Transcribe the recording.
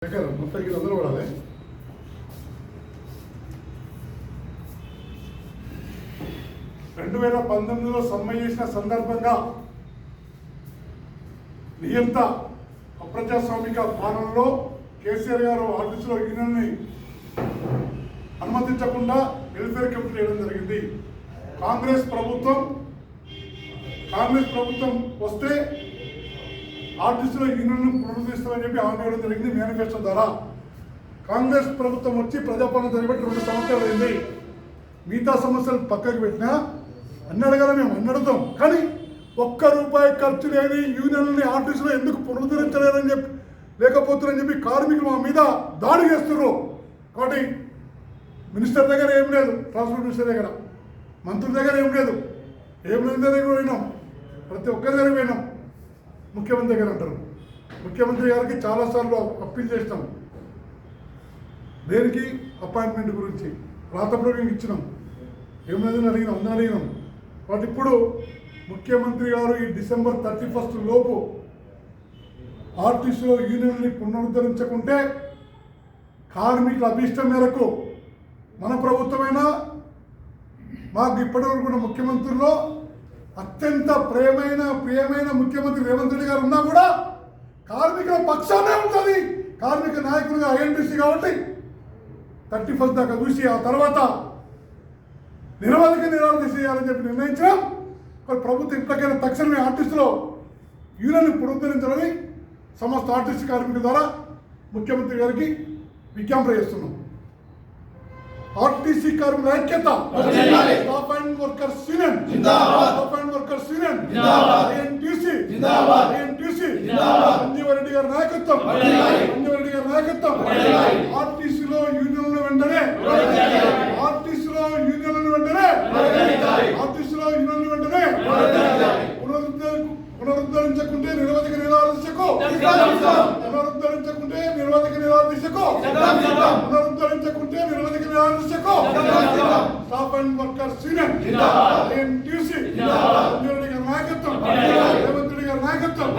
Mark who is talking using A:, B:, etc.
A: మొత్తం అందరూ పడాలి. రెండు 2019లో సమ్మె చేసిన సందర్భంగా నియంత అప్రజాస్వామిక పాలనలో కేసీఆర్ గారు ఆఫీసులో యూనియన్ని అనుమతించకుండా వెల్ఫేర్ కమిటీ వేయడం జరిగింది. కాంగ్రెస్ ప్రభుత్వం వస్తే ఆర్టీసీలో యూనియన్ పునరుద్ధరిస్తామని చెప్పి హామీ ఇవ్వడం జరిగింది మేనిఫెస్టో ద్వారా. కాంగ్రెస్ ప్రభుత్వం వచ్చి ప్రజాపాలన జరిగినట్టు 2 సంవత్సరాలు అయింది. మిగతా సమస్యలు పక్కకు పెట్టినా అన్ని అడగాల మేము అడుగుతాం, కానీ ₹1 ఖర్చు లేని యూనియన్ని ఆర్టీసీలో ఎందుకు పునరుద్ధరించలేదని చెప్పి లేకపోతున్నారని చెప్పి కార్మికులు మా మీద దాడి చేస్తున్నారు. కాబట్టి మినిస్టర్ దగ్గర ఏం లేదు, ట్రాన్స్పోర్ట్ మినిస్టర్ దగ్గర, మంత్రుల దగ్గర ఏం లేదు, దగ్గర పోయినాం, ప్రతి ఒక్కరి దగ్గర పోయినాం. ముఖ్యమంత్రి గారు అంటారు, ముఖ్యమంత్రి గారికి చాలాసార్లు అప్పీల్ చేసినాం. దేనికి? అపాయింట్మెంట్ గురించి రాతపూర్వకంగా ఇచ్చినాం. ఏం లేదని అడిగినాం. వాటి ఇప్పుడు ముఖ్యమంత్రి గారు ఈ December 31 లోపు ఆర్టీసీలో యూనియన్ని పునరుద్ధరించకుంటే కార్మికుల అభీష్టం మేరకు మన ప్రభుత్వమైనా మాకు ఇప్పటివరకు ఉన్న ముఖ్యమంత్రుల్లో అత్యంత ప్రియమైన ముఖ్యమంత్రి రేవంత్ రెడ్డి గారు ఉన్నా కూడా కార్మికుల పక్షానే ఉంటుంది. కార్మిక నాయకులుగా INTC కాబట్టి 31 దాకా చూసి ఆ తర్వాత నిరవధిక నిరాదీక్ష చేయాలని చెప్పి నిర్ణయించడం. ప్రభుత్వం ఇప్పటికైనా తక్షణమే ఆర్టీసీలో యూనియన్ పునరుద్ధరించాలని సమస్త ఆర్టీసీ కార్మికుల ద్వారా ముఖ్యమంత్రి గారికి విజ్ఞాపన చేస్తున్నాం. ఆర్టీసీ కార్మికుల ఐక్యత, staff and workers union, Sanjeev Reddy గారి నాయకత్వం, ఆర్టీసీలో యూనియన్లు వెంటనే పునరుద్ధరించకుంటే నిరవధిక నిరాదీక్షకు, staff and workers union, INTC, Sanjeev Reddy గారి నాయకత్వం, రేవంత్ రెడ్డి గారి నాయకత్వం.